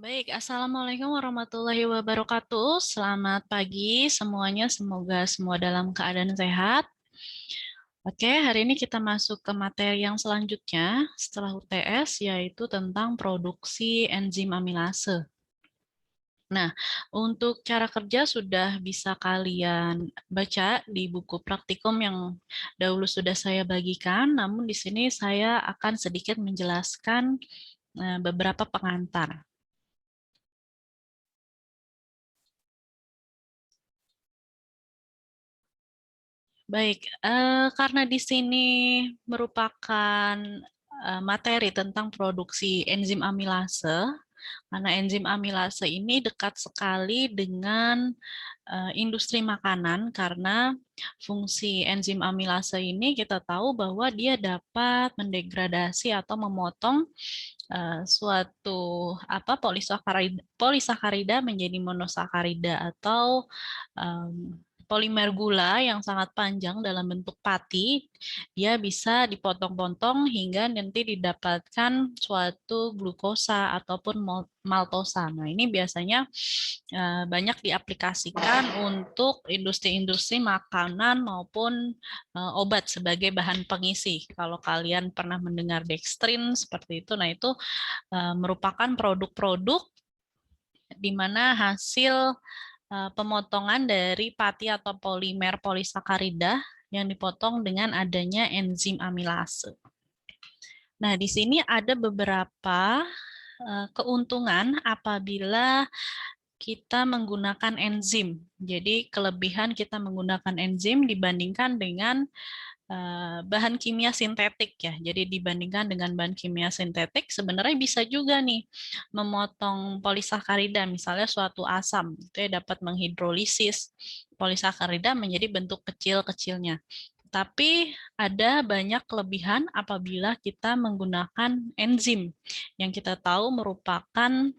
Baik, Assalamualaikum warahmatullahi wabarakatuh. Selamat pagi semuanya, semoga semua dalam keadaan sehat. Oke, hari ini kita masuk ke materi yang selanjutnya setelah UTS, yaitu tentang produksi enzim amilase. Nah, untuk cara kerja sudah bisa kalian baca di buku praktikum yang dahulu sudah saya bagikan, namun di sini saya akan sedikit menjelaskan beberapa pengantar. Baik, karena di sini merupakan materi tentang produksi enzim amilase, karena enzim amilase ini dekat sekali dengan industri makanan, karena fungsi enzim amilase ini kita tahu bahwa dia dapat mendegradasi atau memotong suatu polisakarida menjadi monosakarida atau polimer gula yang sangat panjang dalam bentuk pati, dia bisa dipotong-potong hingga nanti didapatkan suatu glukosa ataupun maltosa. Nah, ini biasanya banyak diaplikasikan untuk industri-industri makanan maupun obat sebagai bahan pengisi. Kalau kalian pernah mendengar dextrin seperti itu, nah itu merupakan produk-produk di mana hasil pemotongan dari pati atau polimer polisakarida yang dipotong dengan adanya enzim amilase. Nah, di sini ada beberapa keuntungan apabila kita menggunakan enzim. Jadi, kelebihan kita menggunakan enzim dibandingkan dengan bahan kimia sintetik ya. Jadi dibandingkan dengan bahan kimia sintetik sebenarnya bisa juga nih memotong polisakarida, misalnya suatu asam itu ya dapat menghidrolisis polisakarida menjadi bentuk kecil-kecilnya. Tapi ada banyak kelebihan apabila kita menggunakan enzim yang kita tahu merupakan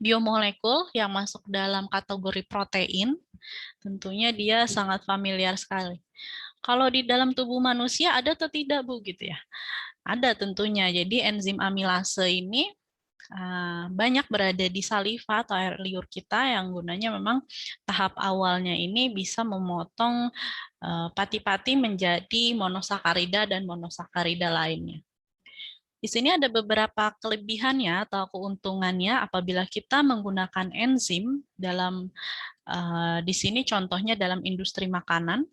biomolekul yang masuk dalam kategori protein. Tentunya dia sangat familiar sekali. Kalau di dalam tubuh manusia ada atau tidak, Bu, gitu ya? Ada tentunya. Jadi enzim amilase ini banyak berada di saliva atau air liur kita yang gunanya memang tahap awalnya ini bisa memotong pati-pati menjadi monosakarida dan monosakarida lainnya. Di sini ada beberapa kelebihannya atau keuntungannya apabila kita menggunakan enzim dalam di sini contohnya dalam industri makanan,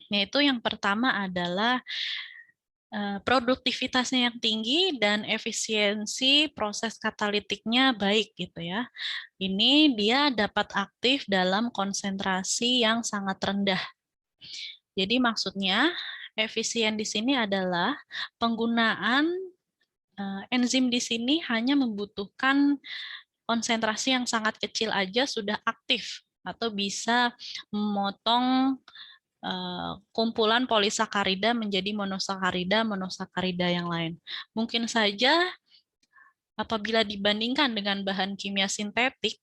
yaitu yang pertama adalah produktivitasnya yang tinggi dan efisiensi proses katalitiknya baik gitu ya. Ini dia dapat aktif dalam konsentrasi yang sangat rendah. Jadi maksudnya efisien di sini adalah penggunaan enzim di sini hanya membutuhkan konsentrasi yang sangat kecil aja sudah aktif atau bisa memotong kumpulan polisakarida menjadi monosakarida, monosakarida yang lain. Mungkin saja apabila dibandingkan dengan bahan kimia sintetik,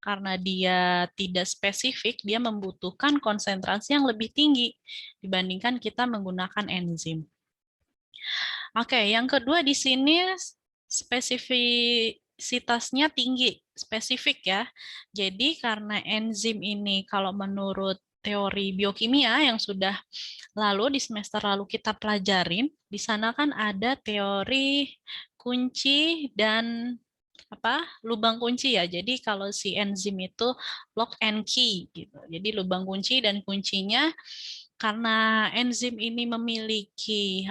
karena dia tidak spesifik, dia membutuhkan konsentrasi yang lebih tinggi dibandingkan kita menggunakan enzim. Oke, yang kedua di sini spesifisitasnya tinggi, spesifik ya. Jadi karena enzim ini kalau menurut teori biokimia yang sudah lalu di semester lalu kita pelajarin, di sana kan ada teori kunci dan lubang kunci ya. Jadi kalau si enzim itu lock and key gitu. Jadi lubang kunci dan kuncinya karena enzim ini memiliki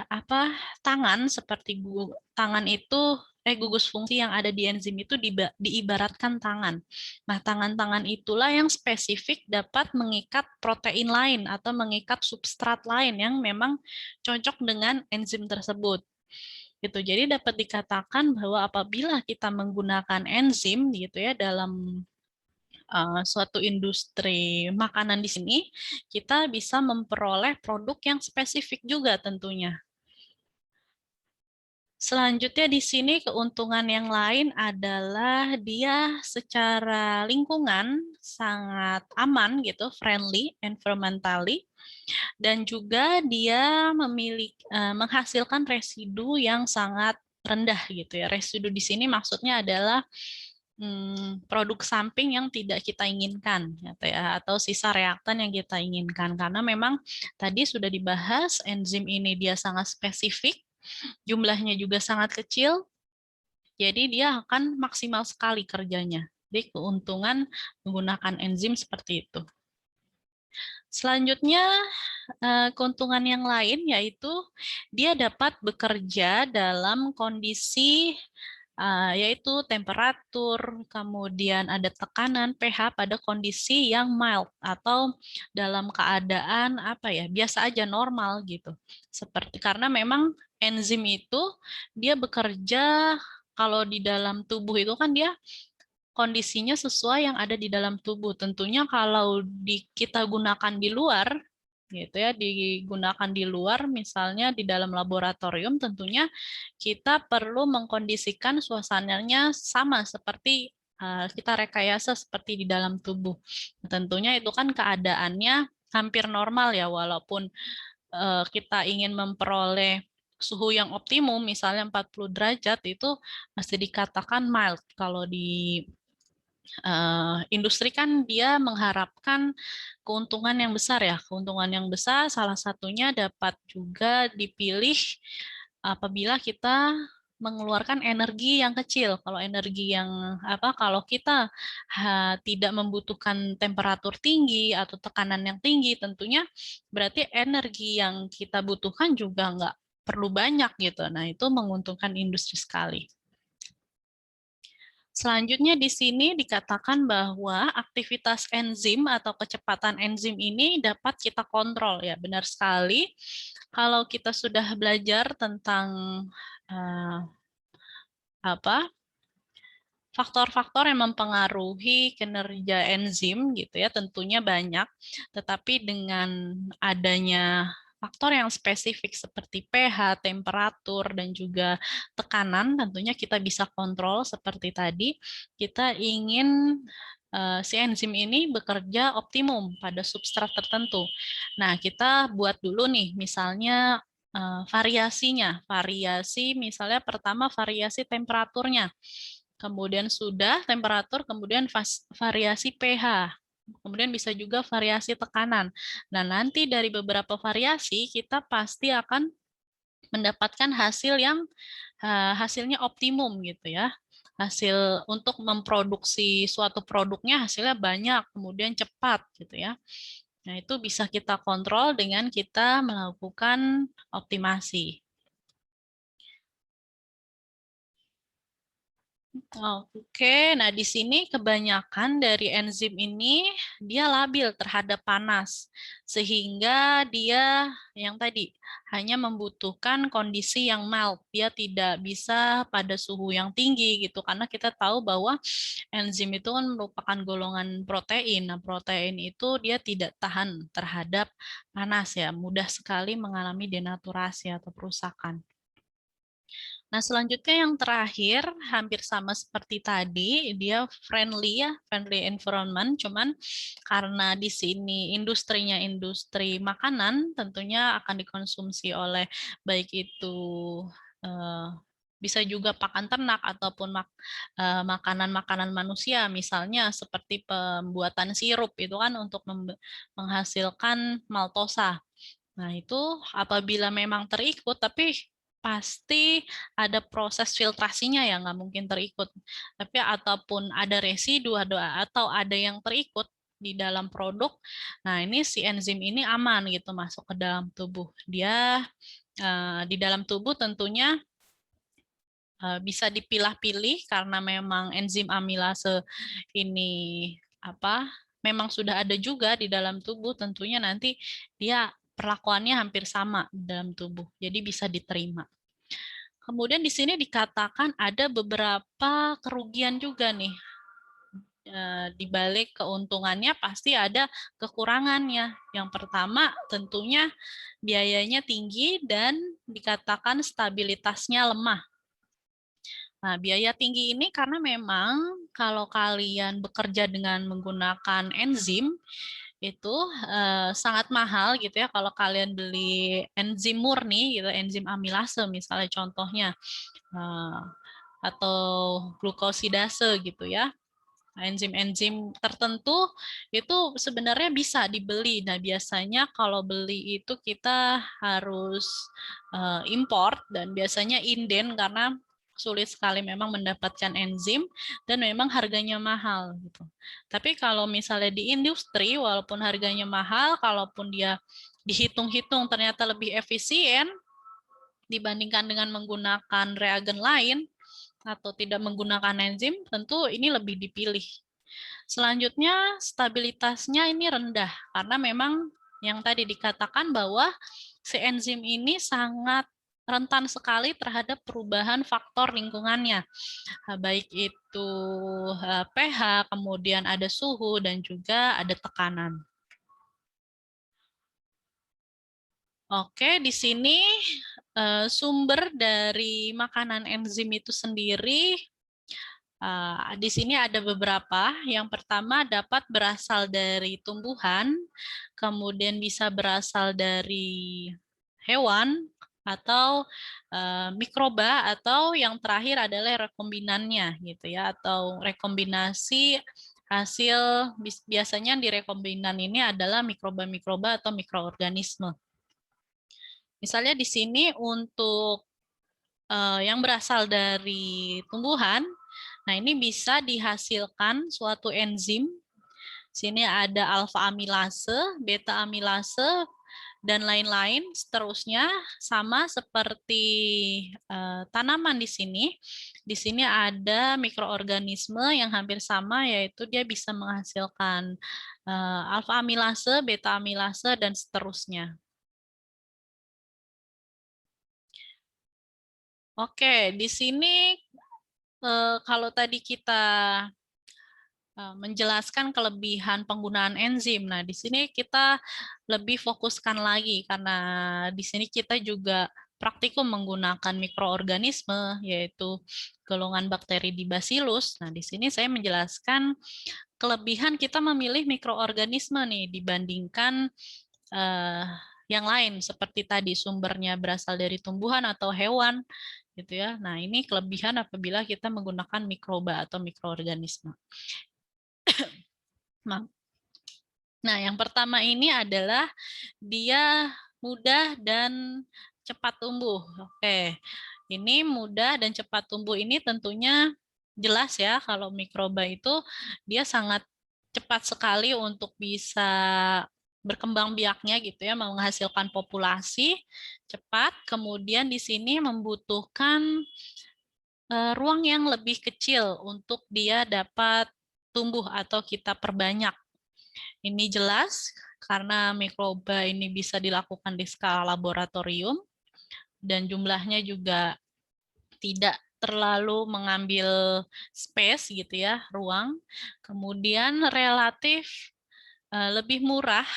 tangan seperti tangan itu gugus fungsi yang ada di enzim itu diibaratkan tangan. Nah, tangan-tangan itulah yang spesifik dapat mengikat protein lain atau mengikat substrat lain yang memang cocok dengan enzim tersebut. Gitu. Jadi dapat dikatakan bahwa apabila kita menggunakan enzim gitu ya dalam suatu industri makanan di sini, kita bisa memperoleh produk yang spesifik juga tentunya. Selanjutnya di sini keuntungan yang lain adalah dia secara lingkungan sangat aman gitu, friendly, environmentally, dan juga dia menghasilkan residu yang sangat rendah gitu ya. Residu di sini maksudnya adalah produk samping yang tidak kita inginkan, gitu ya, atau sisa reaktan yang kita inginkan. Karena memang tadi sudah dibahas, enzim ini dia sangat spesifik, jumlahnya juga sangat kecil, jadi dia akan maksimal sekali kerjanya. Jadi keuntungan menggunakan enzim seperti itu. Selanjutnya, keuntungan yang lain yaitu dia dapat bekerja dalam kondisi yaitu temperatur, kemudian ada tekanan pH pada kondisi yang mild atau dalam keadaan apa ya, biasa aja, normal gitu. Seperti karena memang enzim itu dia bekerja kalau di dalam tubuh itu kan dia kondisinya sesuai yang ada di dalam tubuh. Tentunya kalau kita gunakan di luar, gitu ya, digunakan di luar, misalnya di dalam laboratorium, tentunya kita perlu mengkondisikan suasananya sama seperti kita rekayasa seperti di dalam tubuh. Tentunya itu kan keadaannya hampir normal ya, walaupun kita ingin memperoleh suhu yang optimum, misalnya 40 derajat, itu masih dikatakan mild. Kalau di industri kan dia mengharapkan keuntungan yang besar ya. Keuntungan yang besar salah satunya dapat juga dipilih apabila kita mengeluarkan energi yang kecil. Kalau energi yang kalau kita tidak membutuhkan temperatur tinggi atau tekanan yang tinggi, tentunya berarti energi yang kita butuhkan juga nggak perlu banyak gitu. Nah, itu menguntungkan industri sekali. Selanjutnya di sini dikatakan bahwa aktivitas enzim atau kecepatan enzim ini dapat kita kontrol, ya benar sekali. Kalau kita sudah belajar tentang uh, faktor-faktor yang mempengaruhi kinerja enzim gitu ya, tentunya banyak, tetapi dengan adanya faktor yang spesifik seperti pH, temperatur, dan juga tekanan, tentunya kita bisa kontrol seperti tadi. Kita ingin si enzim ini bekerja optimum pada substrat tertentu. Nah, kita buat dulu nih, misalnya variasinya. Variasi misalnya pertama variasi temperaturnya. Kemudian sudah temperatur, kemudian variasi pH. Kemudian bisa juga variasi tekanan. Nah, nanti dari beberapa variasi kita pasti akan mendapatkan hasil yang hasilnya optimum gitu ya. Hasil untuk memproduksi suatu produknya hasilnya banyak, kemudian cepat gitu ya. Nah, itu bisa kita kontrol dengan kita melakukan optimasi. Oke, nah di sini kebanyakan dari enzim ini dia labil terhadap panas, sehingga dia yang tadi hanya membutuhkan kondisi yang mild, dia tidak bisa pada suhu yang tinggi gitu, karena kita tahu bahwa enzim itu kan merupakan golongan protein. Nah, protein itu dia tidak tahan terhadap panas ya, mudah sekali mengalami denaturasi atau perusakan. Nah, selanjutnya yang terakhir, hampir sama seperti tadi, dia friendly ya, friendly environment, cuman karena di sini industrinya industri makanan, tentunya akan dikonsumsi oleh baik itu bisa juga pakan ternak ataupun makanan-makanan manusia, misalnya seperti pembuatan sirup, itu kan untuk menghasilkan maltosa. Nah, itu apabila memang terikut, tapi pasti ada proses filtrasinya ya, nggak mungkin terikut. Tapi ataupun ada residu atau ada yang terikut di dalam produk, nah ini si enzim ini aman gitu masuk ke dalam tubuh. Dia di dalam tubuh tentunya bisa dipilah-pilih karena memang enzim amilase ini memang sudah ada juga di dalam tubuh, tentunya nanti dia perlakuannya hampir sama di dalam tubuh, jadi bisa diterima. Kemudian di sini dikatakan ada beberapa kerugian juga nih. Di balik keuntungannya pasti ada kekurangannya. Yang pertama tentunya biayanya tinggi dan dikatakan stabilitasnya lemah. Nah, biaya tinggi ini karena memang kalau kalian bekerja dengan menggunakan enzim, itu sangat mahal gitu ya kalau kalian beli enzim murni gitu, enzim amilase misalnya contohnya, atau glukosidase gitu ya. enzim-enzim tertentu itu sebenarnya bisa dibeli. Nah, biasanya kalau beli itu kita harus import dan biasanya inden karena sulit sekali memang mendapatkan enzim dan memang harganya mahal gitu. Tapi kalau misalnya di industri walaupun harganya mahal, kalaupun dia dihitung-hitung ternyata lebih efisien dibandingkan dengan menggunakan reagen lain atau tidak menggunakan enzim, tentu ini lebih dipilih. Selanjutnya, stabilitasnya ini rendah, karena memang yang tadi dikatakan bahwa si enzim ini sangat rentan sekali terhadap perubahan faktor lingkungannya, baik itu pH, kemudian ada suhu, dan juga ada tekanan. Oke, di sini sumber dari makanan enzim itu sendiri. Di sini ada beberapa. Yang pertama dapat berasal dari tumbuhan, kemudian bisa berasal dari hewan atau mikroba, atau yang terakhir adalah rekombinannya gitu ya, atau rekombinasi hasil. Biasanya di rekombinan ini adalah mikroba-mikroba atau mikroorganisme. Misalnya di sini untuk yang berasal dari tumbuhan, nah ini bisa dihasilkan suatu enzim. Sini ada alfa amilase, beta amilase, dan lain-lain seterusnya, sama seperti tanaman di sini. Di sini ada mikroorganisme yang hampir sama, yaitu dia bisa menghasilkan alfa amilase, beta amilase, dan seterusnya. Oke, di sini kalau tadi kita menjelaskan kelebihan penggunaan enzim, nah di sini kita lebih fokuskan lagi karena di sini kita juga praktikum menggunakan mikroorganisme, yaitu golongan bakteri di Bacillus. Nah di sini saya menjelaskan kelebihan kita memilih mikroorganisme nih dibandingkan yang lain seperti tadi sumbernya berasal dari tumbuhan atau hewan gitu ya. Nah, ini kelebihan apabila kita menggunakan mikroba atau mikroorganisme. Nah, yang pertama ini adalah dia mudah dan cepat tumbuh. Oke. Ini mudah dan cepat tumbuh ini tentunya jelas ya kalau mikroba itu dia sangat cepat sekali untuk bisa berkembang biaknya gitu ya, menghasilkan populasi cepat. Kemudian di sini membutuhkan ruang yang lebih kecil untuk dia dapat tumbuh atau kita perbanyak. Ini jelas karena mikroba ini bisa dilakukan di skala laboratorium dan jumlahnya juga tidak terlalu mengambil space gitu ya, ruang. Kemudian relatif lebih murah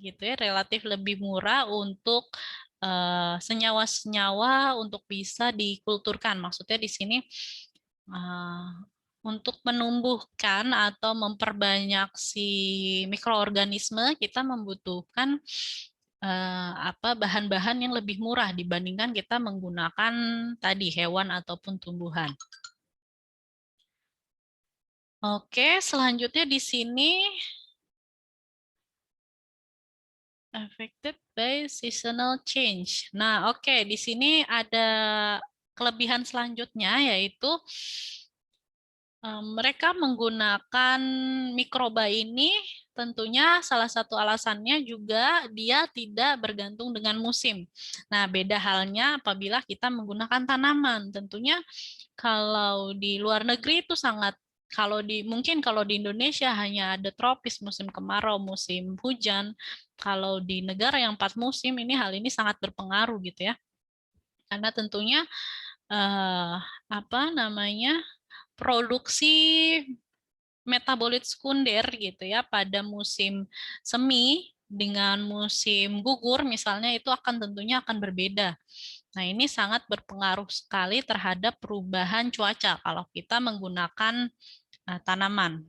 gitu ya, relatif lebih murah untuk senyawa-senyawa untuk bisa dikulturkan. Maksudnya di sini untuk menumbuhkan atau memperbanyak si mikroorganisme kita membutuhkan bahan-bahan yang lebih murah dibandingkan kita menggunakan tadi hewan ataupun tumbuhan. Oke, selanjutnya di sini affected by seasonal change. Nah, oke, di sini ada kelebihan selanjutnya yaitu mereka menggunakan mikroba ini tentunya salah satu alasannya juga dia tidak bergantung dengan musim. Nah, beda halnya apabila kita menggunakan tanaman. Tentunya kalau di luar negeri itu sangat, mungkin kalau di Indonesia hanya ada tropis, musim kemarau, musim hujan. Kalau di negara yang 4 musim ini sangat berpengaruh gitu ya. Karena tentunya produksi metabolit sekunder gitu ya pada musim semi dengan musim gugur misalnya itu tentunya akan berbeda. Nah, ini sangat berpengaruh sekali terhadap perubahan cuaca kalau kita menggunakan tanaman.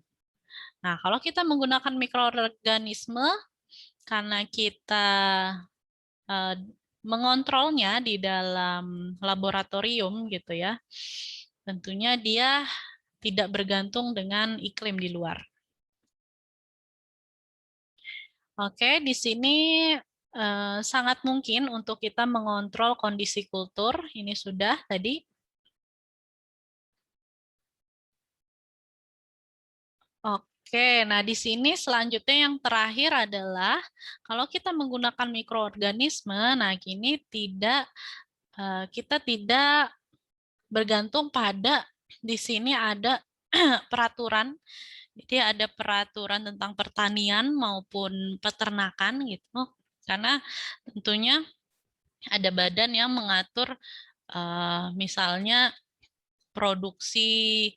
Nah, kalau kita menggunakan mikroorganisme karena kita mengontrolnya di dalam laboratorium gitu ya. Tentunya dia tidak bergantung dengan iklim di luar. Oke, di sini sangat mungkin untuk kita mengontrol kondisi kultur. Ini sudah tadi. Oke, nah di sini selanjutnya yang terakhir adalah kalau kita menggunakan mikroorganisme, nah kini kita tidak bergantung pada di sini ada peraturan. Jadi ada peraturan tentang pertanian maupun peternakan gitu. Karena tentunya ada badan yang mengatur misalnya produksi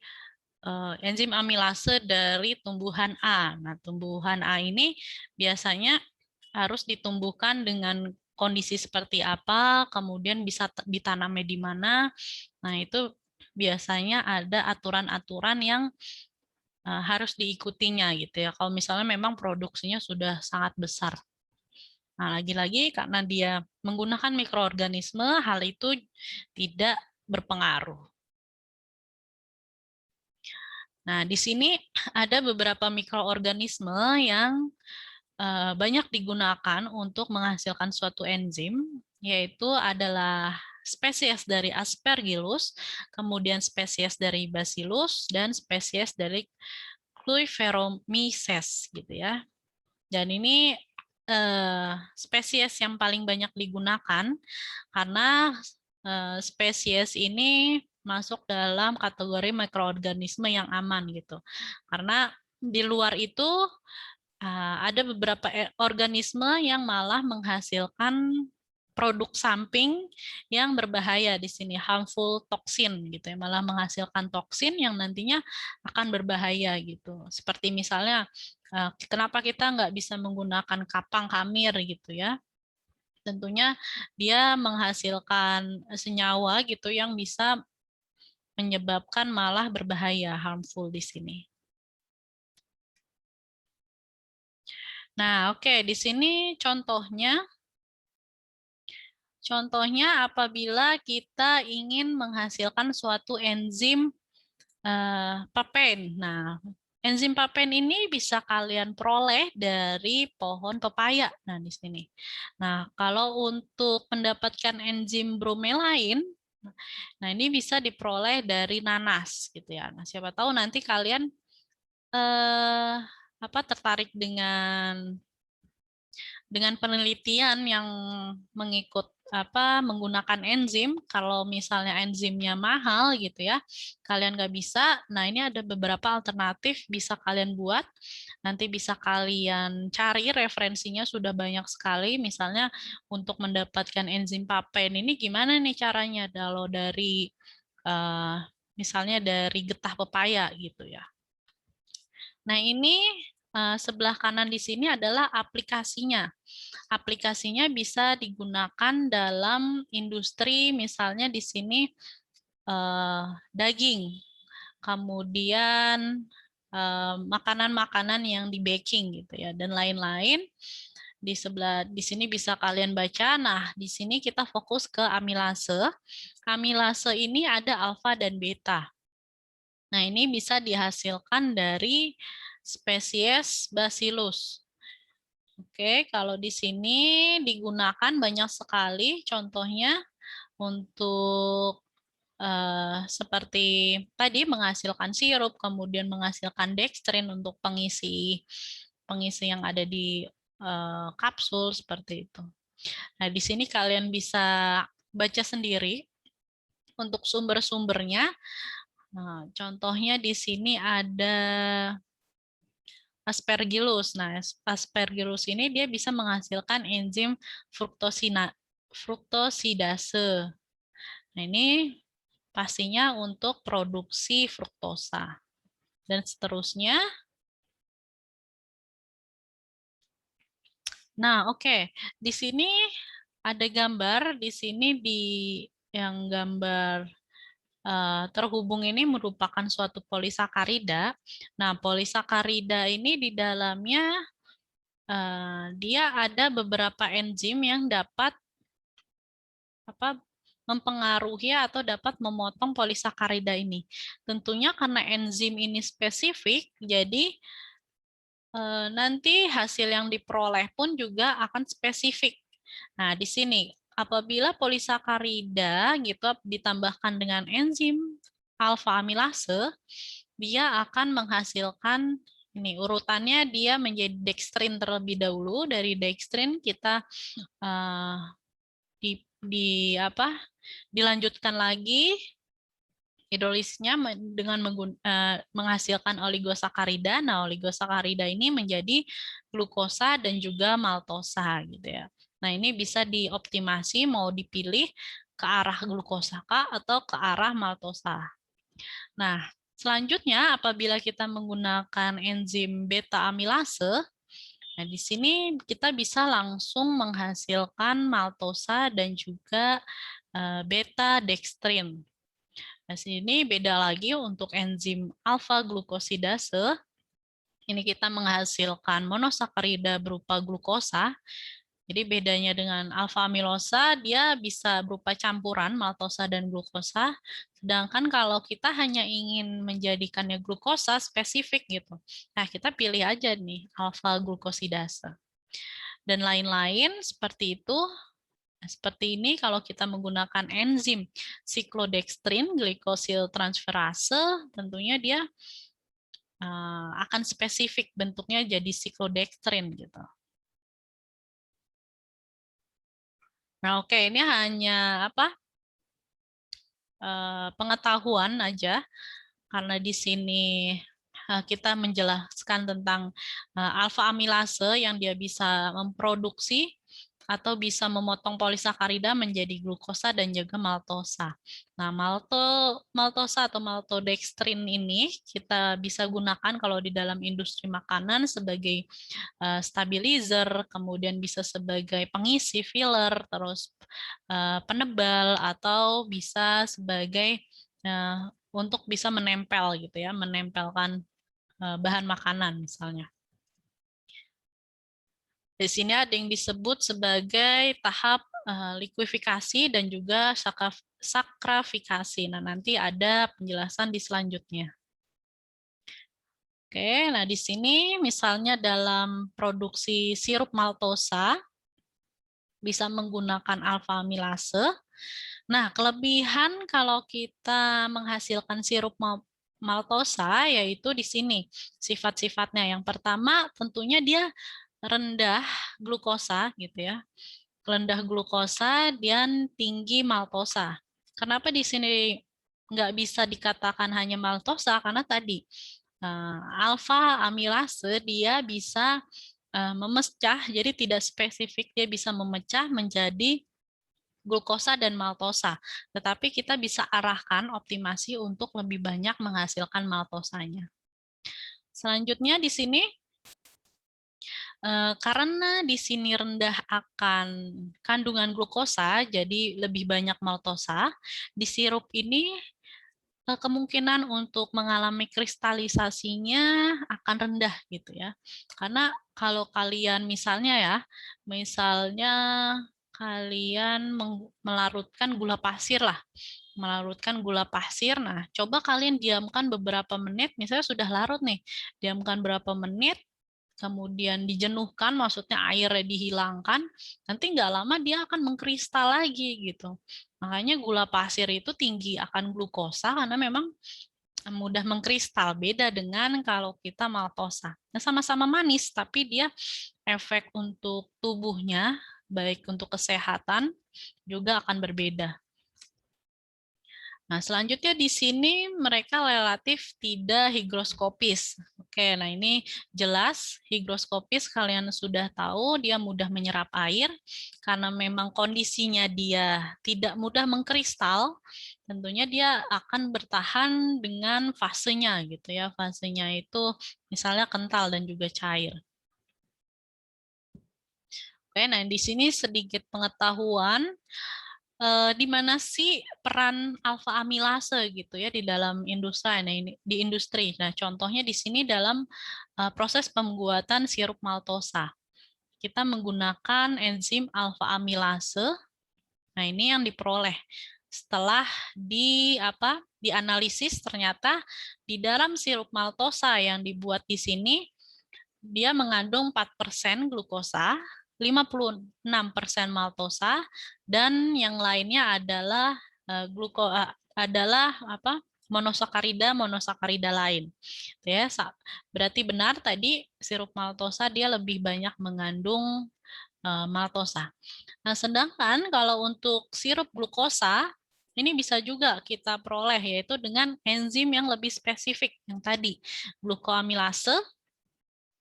enzim amilase dari tumbuhan A. Nah, tumbuhan A ini biasanya harus ditumbuhkan dengan kondisi seperti apa, kemudian bisa ditanamnya di mana. Nah, itu biasanya ada aturan-aturan yang harus diikutinya gitu ya. Kalau misalnya memang produksinya sudah sangat besar. Nah, lagi-lagi karena dia menggunakan mikroorganisme, hal itu tidak berpengaruh. Nah, di sini ada beberapa mikroorganisme yang banyak digunakan untuk menghasilkan suatu enzim, yaitu adalah spesies dari Aspergillus, kemudian spesies dari Bacillus, dan spesies dari Cluiveromyces gitu ya. Dan ini spesies yang paling banyak digunakan karena spesies ini masuk dalam kategori mikroorganisme yang aman gitu. Karena di luar itu ada beberapa organisme yang malah menghasilkan produk samping yang berbahaya di sini, harmful toxin gitu ya, malah menghasilkan toksin yang nantinya akan berbahaya gitu. Seperti misalnya kenapa kita nggak bisa menggunakan kapang kamir gitu ya. Tentunya dia menghasilkan senyawa gitu yang bisa menyebabkan malah berbahaya, harmful di sini. Nah, oke, di sini contohnya apabila kita ingin menghasilkan suatu enzim papain. Nah, enzim papain ini bisa kalian peroleh dari pohon pepaya. Nah, di sini. Nah, kalau untuk mendapatkan enzim bromelain, nah ini bisa diperoleh dari nanas gitu ya. Nah, siapa tahu nanti kalian tertarik dengan penelitian yang menggunakan enzim. Kalau misalnya enzimnya mahal gitu ya, kalian nggak bisa. Nah, ini ada beberapa alternatif bisa kalian buat. Nanti bisa kalian cari referensinya, sudah banyak sekali. Misalnya untuk mendapatkan enzim papain ini gimana nih caranya? Kalau dari misalnya dari getah pepaya gitu ya. Nah, ini sebelah kanan di sini adalah aplikasinya. Aplikasinya bisa digunakan dalam industri, misalnya di sini daging, kemudian makanan-makanan yang di baking gitu ya, dan lain-lain. Di sini bisa kalian baca. Nah, di sini kita fokus ke amilase. Amilase ini ada alfa dan beta. Nah, ini bisa dihasilkan dari spesies Bacillus. Oke, kalau di sini digunakan banyak sekali, contohnya untuk seperti tadi menghasilkan sirup, kemudian menghasilkan dextrin untuk pengisi yang ada di kapsul seperti itu. Nah, di sini kalian bisa baca sendiri untuk sumber-sumbernya. Nah, contohnya di sini ada Aspergillus. Nah, Aspergillus ini dia bisa menghasilkan enzim fruktosidase. Nah, ini pastinya untuk produksi fruktosa. Dan seterusnya. Nah, oke. Di sini ada gambar, di sini yang gambar terhubung ini merupakan suatu polisakarida. Nah, polisakarida ini di dalamnya dia ada beberapa enzim yang dapat mempengaruhi atau dapat memotong polisakarida ini. Tentunya karena enzim ini spesifik, jadi nanti hasil yang diperoleh pun juga akan spesifik. Nah, di sini apabila polisakarida gitu ditambahkan dengan enzim alfa amilase, dia akan menghasilkan ini urutannya dia menjadi dextrin terlebih dahulu. Dari dextrin kita dilanjutkan lagi hidrolisnya dengan menghasilkan oligosakarida. Nah, oligosakarida ini menjadi glukosa dan juga maltosa gitu ya. Nah, ini bisa dioptimasi mau dipilih ke arah glukosa kah atau ke arah maltosa. Nah, selanjutnya apabila kita menggunakan enzim beta amilase, nah di sini kita bisa langsung menghasilkan maltosa dan juga beta dextrin. Nah, sini beda lagi untuk enzim alfa glukosidase. Ini kita menghasilkan monosakarida berupa glukosa. Jadi bedanya dengan alfa amilosa, dia bisa berupa campuran maltosa dan glukosa. Sedangkan kalau kita hanya ingin menjadikannya glukosa spesifik gitu. Nah, kita pilih aja nih alfa glukosidase. Dan lain-lain seperti itu. Seperti ini kalau kita menggunakan enzim siklodextrin glikosil transferase, tentunya dia akan spesifik bentuknya jadi siklodextrin gitu. Nah, oke, ini hanya pengetahuan aja karena di sini kita menjelaskan tentang alfa amilase yang dia bisa memproduksi atau bisa memotong polisakarida menjadi glukosa dan juga maltosa. Nah, maltosa atau maltodextrin ini kita bisa gunakan kalau di dalam industri makanan sebagai stabilizer, kemudian bisa sebagai pengisi filler, terus penebal, atau bisa sebagai untuk bisa menempel gitu ya, menempelkan bahan makanan misalnya. Di sini ada yang disebut sebagai tahap likuifikasi dan juga sakrafikasi. Nah, nanti ada penjelasan di selanjutnya. Oke, nah di sini misalnya dalam produksi sirup maltosa bisa menggunakan alfa amilase. Nah, kelebihan kalau kita menghasilkan sirup maltosa yaitu di sini sifat-sifatnya. Yang pertama tentunya dia rendah glukosa gitu ya. Rendah glukosa dan tinggi maltosa. Kenapa di sini nggak bisa dikatakan hanya maltosa? Karena tadi alfa amilase dia bisa memecah, jadi tidak spesifik dia bisa memecah menjadi glukosa dan maltosa. Tetapi kita bisa arahkan optimasi untuk lebih banyak menghasilkan maltosanya. Selanjutnya di sini karena di sini rendah akan kandungan glukosa, jadi lebih banyak maltosa, di sirup ini kemungkinan untuk mengalami kristalisasinya akan rendah gitu ya. Karena kalau kalian misalnya kalian melarutkan gula pasir lah, melarutkan gula pasir. Nah, coba kalian diamkan beberapa menit, misalnya sudah larut nih, diamkan berapa menit, kemudian dijenuhkan, maksudnya airnya dihilangkan, nanti nggak lama dia akan mengkristal lagi gitu. Makanya gula pasir itu tinggi akan glukosa karena memang mudah mengkristal, beda dengan kalau kita maltosa. Nah, sama-sama manis, tapi dia efek untuk tubuhnya, baik untuk kesehatan, juga akan berbeda. Nah, selanjutnya di sini mereka relatif tidak higroskopis. Oke, nah ini jelas higroskopis kalian sudah tahu dia mudah menyerap air karena memang kondisinya dia tidak mudah mengkristal. Tentunya dia akan bertahan dengan fasenya gitu ya. Fasenya itu misalnya kental dan juga cair. Oke, nah di sini sedikit pengetahuan di mana sih peran alfa amilase gitu ya di dalam industri. Nah, ini di industri. Nah, contohnya di sini dalam proses pembuatan sirup maltosa. Kita menggunakan enzim alfa amilase. Nah, ini yang diperoleh. setelah dianalisis ternyata di dalam sirup maltosa yang dibuat di sini dia mengandung 4% glukosa, 56% maltosa, dan yang lainnya adalah monosakarida lain. Ya, berarti benar tadi sirup maltosa dia lebih banyak mengandung maltosa. Nah, sedangkan kalau untuk sirup glukosa ini bisa juga kita peroleh yaitu dengan enzim yang lebih spesifik yang tadi glukoamilase.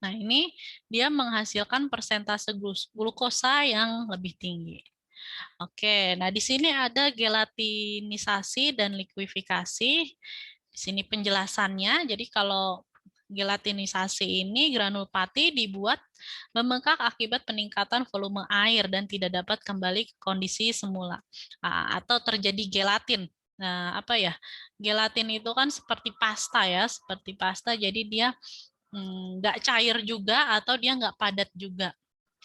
Nah, ini dia menghasilkan persentase glukosa yang lebih tinggi. Oke, nah di sini ada gelatinisasi dan likuifikasi. Di sini penjelasannya, jadi kalau gelatinisasi ini granul pati dibuat membengkak akibat peningkatan volume air dan tidak dapat kembali ke kondisi semula. Atau terjadi gelatin. Nah, apa ya? Gelatin itu kan seperti pasta ya, seperti pasta, jadi dia nggak cair juga atau dia nggak padat juga.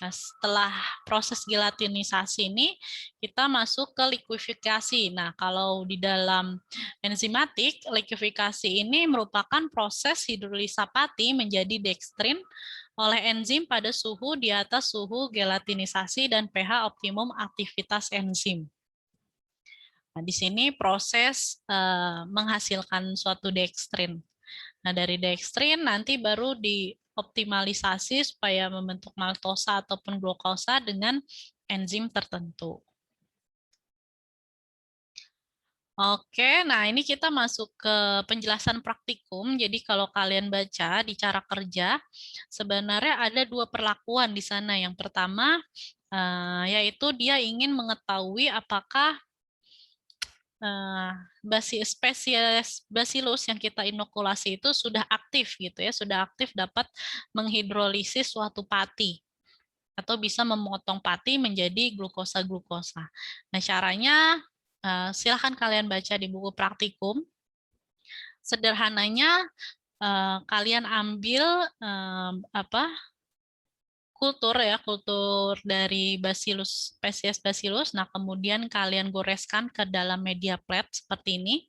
Nah, setelah proses gelatinisasi ini, kita masuk ke likuifikasi. Nah, kalau di dalam enzimatik, likuifikasi ini merupakan proses hidrolisa pati menjadi dekstrin oleh enzim pada suhu di atas suhu gelatinisasi dan pH optimum aktivitas enzim. Nah, di sini proses menghasilkan suatu dekstrin. Nah, dari dekstrin nanti baru dioptimalisasi supaya membentuk maltosa ataupun glukosa dengan enzim tertentu. Oke, nah ini kita masuk ke penjelasan praktikum. Jadi kalau kalian baca di cara kerja, sebenarnya ada dua perlakuan di sana. Yang pertama, yaitu dia ingin mengetahui apakah spesies Bacillus yang kita inokulasi itu sudah aktif gitu ya, sudah aktif dapat menghidrolisis suatu pati atau bisa memotong pati menjadi glukosa-glukosa. Nah, caranya silahkan kalian baca di buku praktikum. Sederhananya kalian ambil kultur dari Bacillus, spesies Bacillus. Nah, kemudian kalian goreskan ke dalam media plate seperti ini.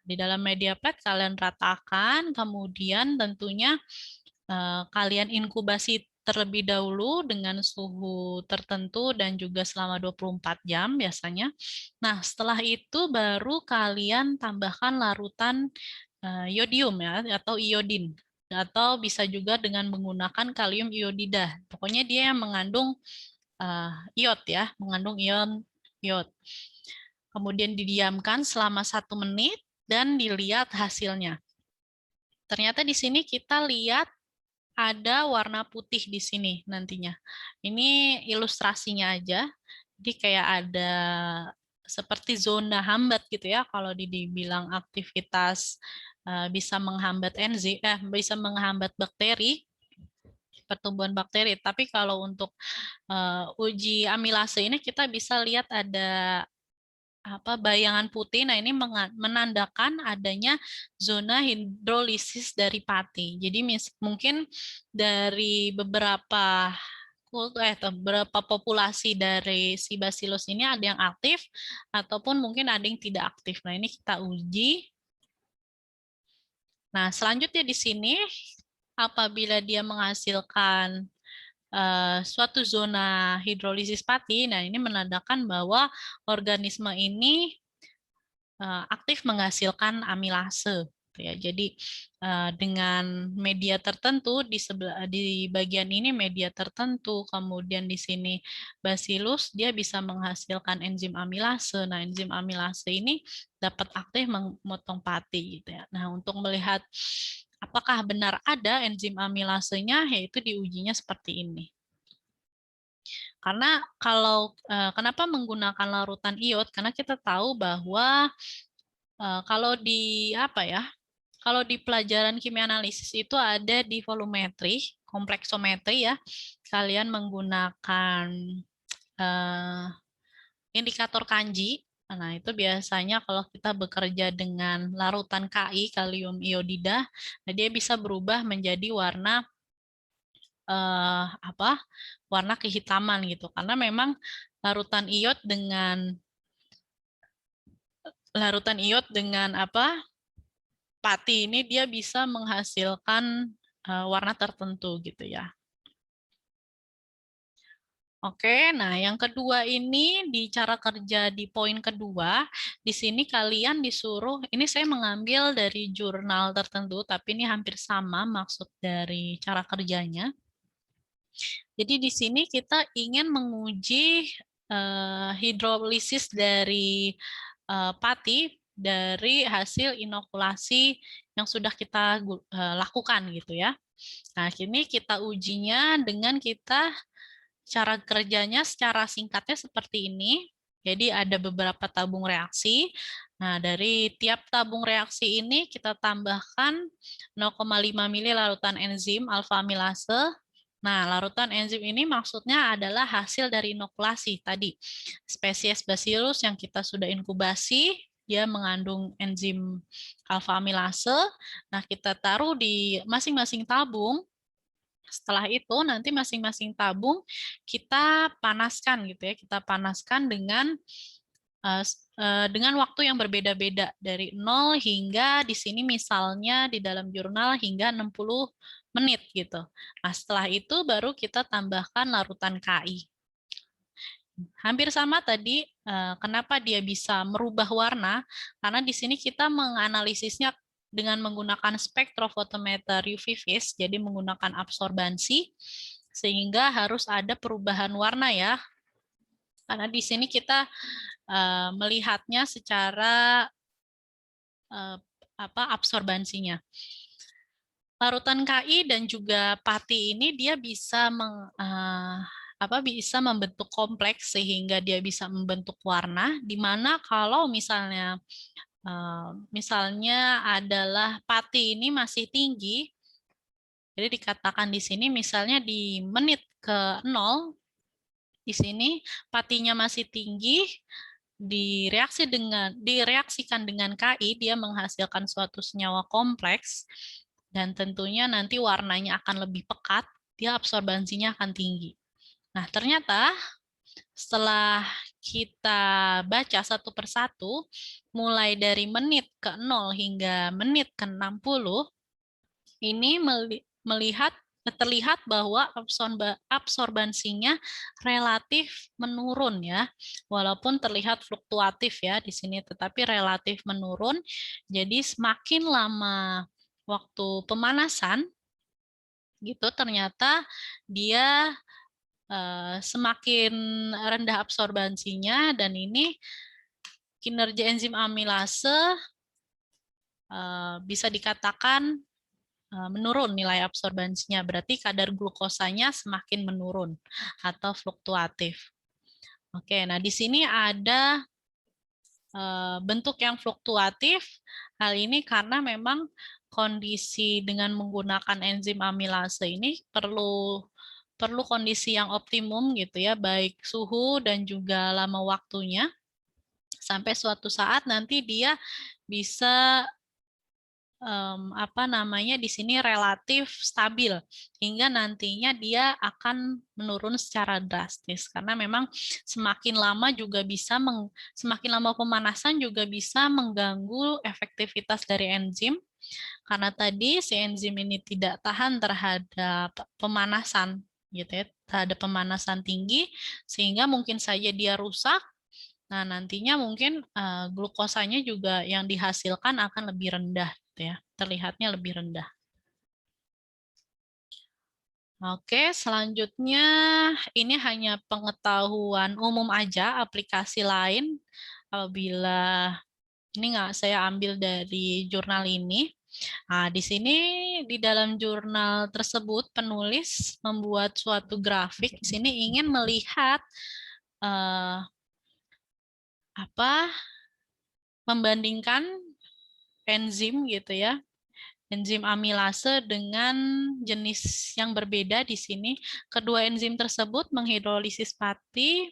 Di dalam media plate kalian ratakan, kemudian tentunya kalian inkubasi terlebih dahulu dengan suhu tertentu dan juga selama 24 jam biasanya. Nah, setelah itu baru kalian tambahkan larutan iodium ya atau iodin, atau bisa juga dengan menggunakan kalium iodida. Pokoknya dia yang mengandung iod ya, mengandung ion iod. Kemudian didiamkan selama 1 menit dan dilihat hasilnya. Ternyata di sini kita lihat ada warna putih di sini nantinya. Ini ilustrasinya aja. Jadi kayak ada seperti zona hambat gitu ya kalau dibilang aktivitas bisa menghambat bisa menghambat bakteri, pertumbuhan bakteri. Tapi kalau untuk uji amilase ini kita bisa lihat ada bayangan putih. Nah, ini menandakan adanya zona hidrolisis dari pati. Jadi mungkin dari beberapa populasi dari si Bacillus ini ada yang aktif ataupun mungkin ada yang tidak aktif. Nah, ini kita uji. Nah, selanjutnya di sini apabila dia menghasilkan suatu zona hidrolisis pati, nah ini menandakan bahwa organisme ini aktif menghasilkan amilase. Ya, jadi dengan media tertentu di bagian ini media tertentu, kemudian di sini Bacillus dia bisa menghasilkan enzim amilase. Nah, enzim amilase ini dapat aktif memotong pati gitu ya. Nah, untuk melihat apakah benar ada enzim amilasenya, yaitu diujinya seperti ini. Karena kenapa menggunakan larutan iod? Karena kita tahu bahwa kalau di kalau di pelajaran kimia analisis itu ada di volumetri, kompleksometri ya. Kalian menggunakan indikator kanji. Nah, itu biasanya kalau kita bekerja dengan larutan Ki, kalium iodida, nah dia bisa berubah menjadi warna warna kehitaman gitu. Karena memang larutan iod dengan larutan iod dengan apa? Pati ini dia bisa menghasilkan warna tertentu gitu ya. Oke, nah yang kedua ini di cara kerja di poin kedua, di sini kalian disuruh, ini saya mengambil dari jurnal tertentu, tapi ini hampir sama maksud dari cara kerjanya. Jadi di sini kita ingin menguji hidrolisis dari pati dari hasil inokulasi yang sudah kita lakukan gitu ya. Nah, ini kita ujinya dengan kita cara kerjanya secara singkatnya seperti ini. Jadi ada beberapa tabung reaksi. Nah, dari tiap tabung reaksi ini kita tambahkan 0,5 ml larutan enzim alfa amilase. Nah, larutan enzim ini maksudnya adalah hasil dari inokulasi tadi. Spesies Bacillus yang kita sudah inkubasi, dia mengandung enzim alfa amilase. Nah, kita taruh di masing-masing tabung. Setelah itu nanti masing-masing tabung kita panaskan gitu ya. Kita panaskan dengan waktu yang berbeda-beda dari 0 hingga di sini misalnya di dalam jurnal hingga 60 menit gitu. Nah, setelah itu baru kita tambahkan larutan KI. Hampir sama tadi, kenapa dia bisa merubah warna? Karena di sini kita menganalisisnya dengan menggunakan spektrofotometer UV phase, jadi menggunakan absorbansi, sehingga harus ada perubahan warna ya. Karena di sini kita melihatnya secara absorbansinya. Larutan KI dan juga pati ini dia bisa bisa membentuk kompleks sehingga dia bisa membentuk warna, di mana kalau misalnya adalah pati ini masih tinggi, jadi dikatakan di sini misalnya di menit ke 0, di sini patinya masih tinggi, direaksikan dengan KI, dia menghasilkan suatu senyawa kompleks, dan tentunya nanti warnanya akan lebih pekat, dia absorbansinya akan tinggi. Nah, ternyata setelah kita baca satu persatu, mulai dari menit ke 0 hingga menit ke 60, ini terlihat bahwa absorbansinya relatif menurun ya, walaupun terlihat fluktuatif ya di sini, tetapi relatif menurun. Jadi semakin lama waktu pemanasan, gitu ternyata dia semakin rendah absorbansinya, dan ini kinerja enzim amilase bisa dikatakan menurun nilai absorbansinya, berarti kadar glukosanya semakin menurun atau fluktuatif. Oke, nah di sini ada bentuk yang fluktuatif. Hal ini karena memang kondisi dengan menggunakan enzim amilase ini perlu kondisi yang optimum gitu ya, baik suhu dan juga lama waktunya, sampai suatu saat nanti dia bisa di sini relatif stabil hingga nantinya dia akan menurun secara drastis, karena memang semakin lama pemanasan juga bisa mengganggu efektivitas dari enzim, karena tadi si enzim ini tidak tahan terhadap pemanasan gitu ya, terhadap pemanasan tinggi, sehingga mungkin saja dia rusak. Nah, nantinya mungkin glukosanya juga yang dihasilkan akan lebih rendah gitu ya, terlihatnya lebih rendah. Oke, selanjutnya ini hanya pengetahuan umum aja, aplikasi lain apabila ini nggak saya ambil dari jurnal ini. Nah, di sini di dalam jurnal tersebut penulis membuat suatu grafik. Di sini ingin melihat membandingkan enzim gitu ya, enzim amilase dengan jenis yang berbeda di sini. Kedua enzim tersebut menghidrolisis pati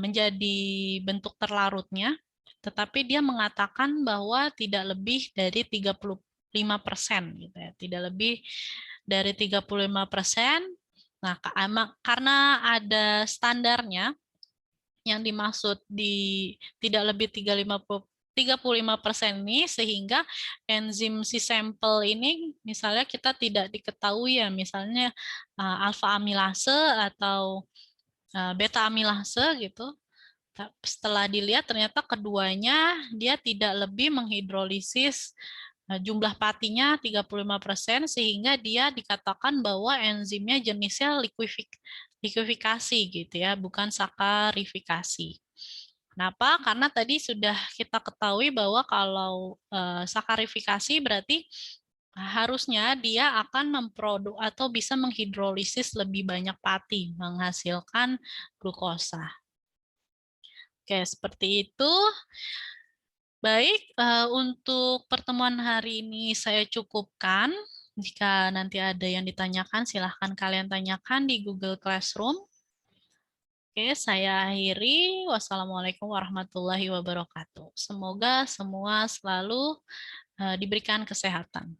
menjadi bentuk terlarutnya, tetapi dia mengatakan bahwa tidak lebih dari 35% gitu ya, tidak lebih dari 35%. Nah, karena ada standarnya, yang dimaksud di tidak lebih 35% ini, sehingga enzim si sampel ini misalnya kita tidak diketahui ya, misalnya alfa amilase atau beta amilase gitu. Setelah dilihat ternyata keduanya dia tidak lebih menghidrolisis jumlah patinya 35%, sehingga dia dikatakan bahwa enzimnya jenisnya likuifikasi gitu ya, bukan sakarifikasi. Kenapa? Karena tadi sudah kita ketahui bahwa kalau sakarifikasi berarti harusnya dia akan memproduk atau bisa menghidrolisis lebih banyak pati, menghasilkan glukosa. Oke, seperti itu. Baik, untuk pertemuan hari ini saya cukupkan. Jika nanti ada yang ditanyakan, silahkan kalian tanyakan di Google Classroom. Oke, saya akhiri. Wassalamualaikum warahmatullahi wabarakatuh. Semoga semua selalu diberikan kesehatan.